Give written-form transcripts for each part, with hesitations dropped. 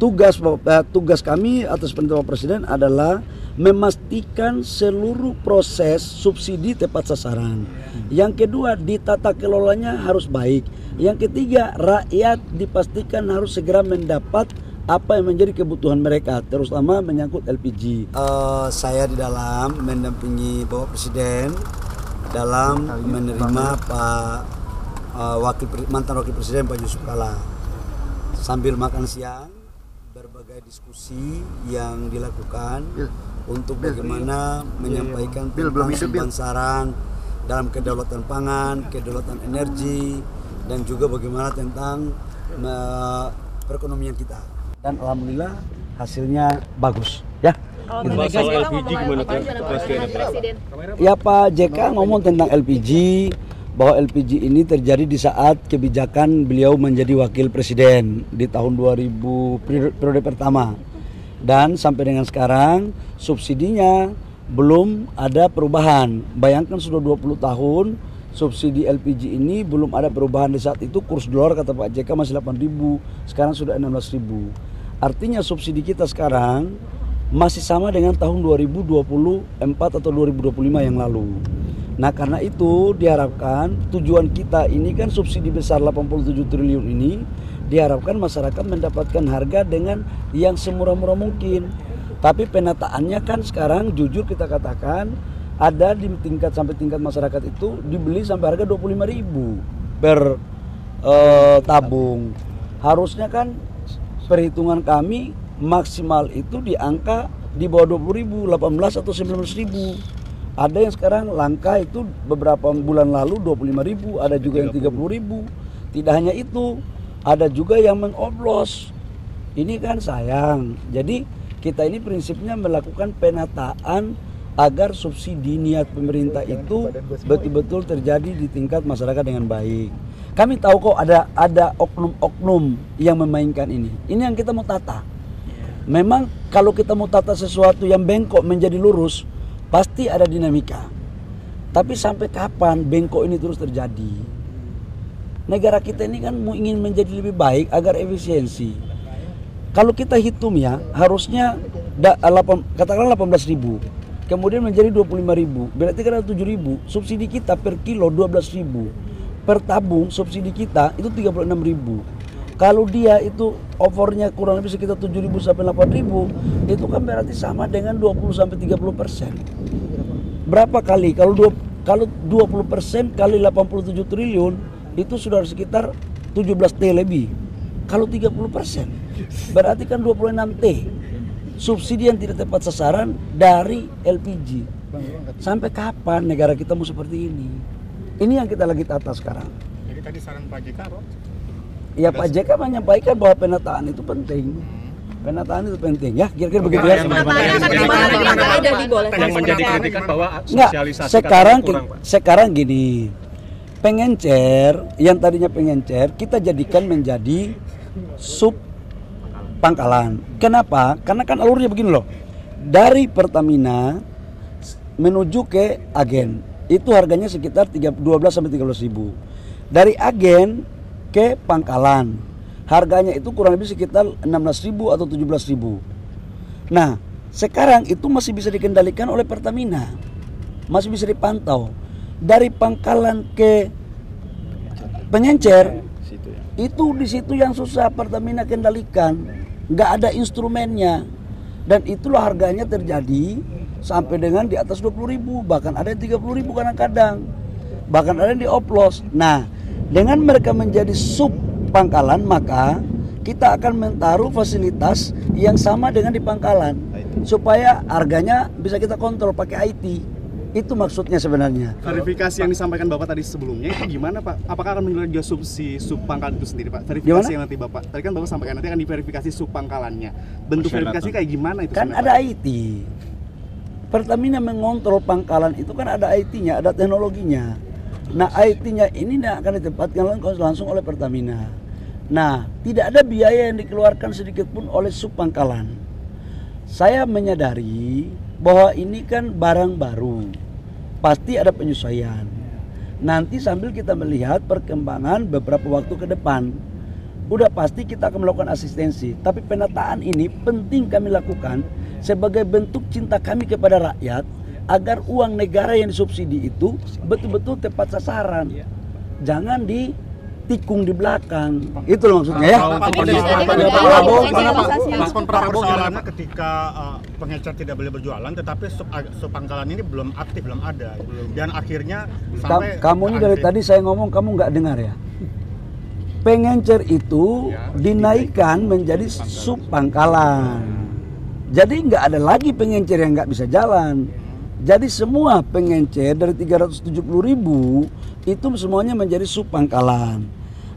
tugas kami atas perintah Bapak Presiden adalah memastikan seluruh proses subsidi tepat sasaran. Yang kedua, ditata kelolanya harus baik. Yang ketiga, rakyat dipastikan harus segera mendapat apa yang menjadi kebutuhan mereka, terutama menyangkut LPG. Saya di dalam mendampingi Bapak Presiden dalam menerima mantan Wakil Presiden Pak Yusuf Kalla. Sambil makan siang, berbagai diskusi yang dilakukan untuk bagaimana menyampaikan tentang saran dalam kedaulatan pangan, kedaulatan energi, dan juga bagaimana tentang perekonomian kita. Dan alhamdulillah hasilnya bagus, ya. Kalau soal LPG gimana Presiden? Ya, Pak JK ngomong tentang LPG, bahwa LPG ini terjadi di saat kebijakan beliau menjadi wakil presiden di tahun 2000 periode pertama, dan sampai dengan sekarang subsidinya belum ada perubahan. Bayangkan sudah 20 tahun subsidi LPG ini belum ada perubahan. Di saat itu kurs dolar kata Pak JK masih 8.000, sekarang sudah 16.000. Artinya subsidi kita sekarang masih sama dengan tahun 2024 atau 2025 yang lalu. Nah, karena itu diharapkan tujuan kita ini kan subsidi besar 87 triliun ini, diharapkan masyarakat mendapatkan harga dengan yang semurah-murah mungkin. Tapi penataannya kan sekarang jujur kita katakan ada di sampai tingkat masyarakat itu dibeli sampai harga 25.000 per tabung. Harusnya kan perhitungan kami maksimal itu di angka di bawah 20.000, 18 atau 19.000. Ada yang sekarang langka itu beberapa bulan lalu 25.000, ada juga yang 30.000. Tidak hanya itu, ada juga yang mengoplos. Ini kan sayang. Jadi kita ini prinsipnya melakukan penataan agar subsidi niat pemerintah itu betul-betul terjadi di tingkat masyarakat dengan baik. Kami tahu kok ada oknum-oknum yang memainkan ini. Ini yang kita mau tata. Memang kalau kita mau tata sesuatu yang bengkok menjadi lurus, pasti ada dinamika. Tapi sampai kapan bengkok ini terus terjadi? Negara kita ini kan ingin menjadi lebih baik agar efisiensi. Kalau kita hitung ya, harusnya katakanlah 18.000, kemudian menjadi 25.000, berarti kan ada 7.000. Subsidi kita per kilo 12.000, per tabung subsidi kita itu 36.000. Kalau dia itu overnya kurang lebih sekitar 7.000 sampai 8.000, itu kan berarti sama dengan 20 sampai 30%. Berapa kali? Kalau 20% kali 87 triliun itu sudah sekitar 17 T lebih. Kalau 30% berarti kan 26 T subsidi yang tidak tepat sasaran dari LPG. Sampai kapan negara kita mau seperti ini? Ini yang kita lagi tata sekarang. Jadi tadi saran Pak JK, ya Pak JK menyampaikan bahwa penataan itu penting. Penataan itu penting ya, kira-kira begitu ya. Yang menjadi kritikan bahwa sosialisasi sekarang gini, pengencer yang tadinya pengencer kita jadikan menjadi sub pangkalan. Kenapa? Karena kan alurnya begini loh, dari Pertamina menuju ke agen itu harganya sekitar 12 sampai 13.000. Dari agen ke pangkalan harganya itu kurang lebih sekitar 16.000 atau 17.000. Nah, sekarang itu masih bisa dikendalikan oleh Pertamina, masih bisa dipantau. Dari pangkalan ke pengencer itu di situ yang susah Pertamina kendalikan, nggak ada instrumennya, dan itulah harganya terjadi sampai dengan di atas 20.000, bahkan ada yang 30.000 kadang-kadang, bahkan ada yang dioplos. Nah, dengan mereka menjadi sub pangkalan, maka kita akan menaruh fasilitas yang sama dengan di pangkalan supaya harganya bisa kita kontrol pakai IT. Itu maksudnya sebenarnya. Verifikasi yang disampaikan Bapak tadi sebelumnya itu gimana Pak? Apakah akan menjual juga sub pangkalan itu sendiri Pak? Verifikasi gimana? Yang nanti Bapak, tadi kan Bapak sampaikan nanti akan diverifikasi sub pangkalannya. Bentuk verifikasi kayak gimana itu? Kan ada IT. Pertamina mengontrol pangkalan itu kan ada IT-nya, ada teknologinya. Nah, IT-nya ini akan ditempatkan langsung oleh Pertamina. Nah, tidak ada biaya yang dikeluarkan sedikit pun oleh sub pangkalan. Saya menyadari bahwa ini kan barang baru, pasti ada penyesuaian. Nanti sambil kita melihat perkembangan beberapa waktu ke depan. udah pasti kita akan melakukan asistensi. Tapi penataan ini penting kami lakukan sebagai bentuk cinta kami kepada rakyat, agar uang negara yang disubsidi itu betul-betul tepat sasaran. Jangan ditikung di belakang. Itu loh maksudnya ya. Respon Prabowo gimana ketika pengecer tidak boleh berjualan, tetapi sub pangkalan ini belum aktif, belum ada. Dan akhirnya sampai kamu ini dari tadi saya ngomong kamu nggak dengar ya. Pengencer itu dinaikkan menjadi sub pangkalan. Jadi nggak ada lagi pengencer yang nggak bisa jalan. Jadi semua pengencer dari 370.000 itu semuanya menjadi sub pangkalan.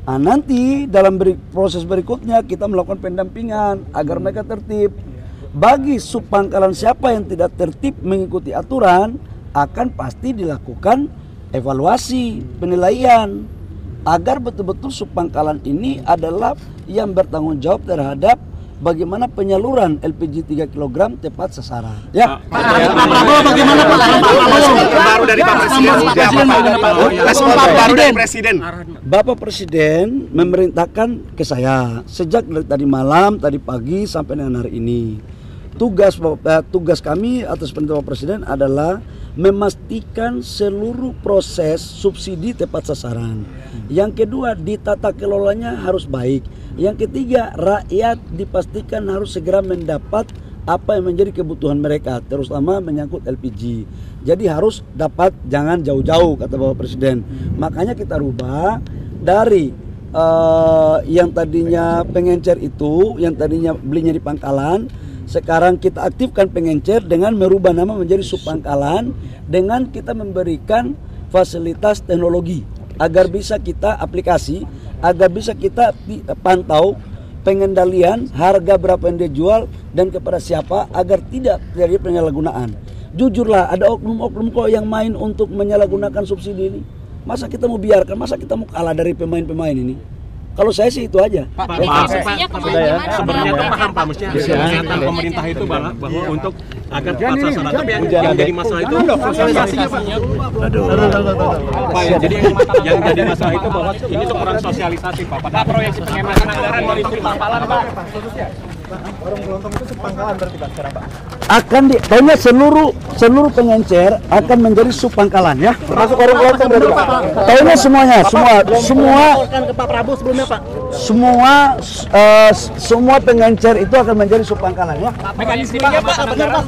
Nah, nanti dalam proses berikutnya kita melakukan pendampingan agar mereka tertib. Bagi sub pangkalan siapa yang tidak tertib mengikuti aturan, akan pasti dilakukan evaluasi, penilaian, agar betul-betul sub pangkalan ini adalah yang bertanggung jawab terhadap bagaimana penyaluran LPG 3 kg tepat sasaran. Ya. Pak Prabowo bagaimana Pak? Baru dari Pak Presiden. Respon baru dari Presiden. Bapak Presiden memerintahkan ke saya sejak dari tadi malam, tadi pagi sampai dengan hari ini. Tugas kami atas perintah Bapak Presiden adalah memastikan seluruh proses subsidi tepat sasaran. Yang kedua, ditata kelolanya harus baik. Yang ketiga, rakyat dipastikan harus segera mendapat apa yang menjadi kebutuhan mereka, terutama menyangkut LPG. Jadi harus dapat, jangan jauh-jauh, kata Bapak Presiden. Makanya kita rubah dari yang tadinya pengencer itu, yang tadinya belinya di pangkalan, sekarang kita aktifkan pengencer dengan merubah nama menjadi sub pangkalan, dengan kita memberikan fasilitas teknologi agar bisa kita aplikasi, agar bisa kita pantau pengendalian harga berapa yang dia jual dan kepada siapa, agar tidak terjadi penyalahgunaan. Jujurlah, ada oknum-oknum kok yang main untuk menyalahgunakan subsidi ini. Masa kita mau biarkan, masa kita mau kalah dari pemain-pemain ini? Kalau saya sih itu aja. Pak, sebenarnya itu paham Pak, mestinya pernyataan pemerintah itu bahwa untuk agar tepat sasaran, tapi yang jadi masalah itu sosialisasinya Pak. Pak, jadi yang jadi masalah itu bahwa ini tuh kurang sosialisasi Pak. Pada proyeksi penghematan anggaran dari pangkalan Pak. Warung kelontong itu subpangkalan berarti Pak sekarang Pak. Akan kayaknya seluruh pengencer akan menjadi sub pangkalan ya. Termasuk warung kelontong berarti Pak. Kayaknya semuanya, semua ke Pak Prabowo sebelumnya Pak. Semua pengencer itu akan menjadi sub pangkalan ya. Mekanismenya Pak, benar Pak.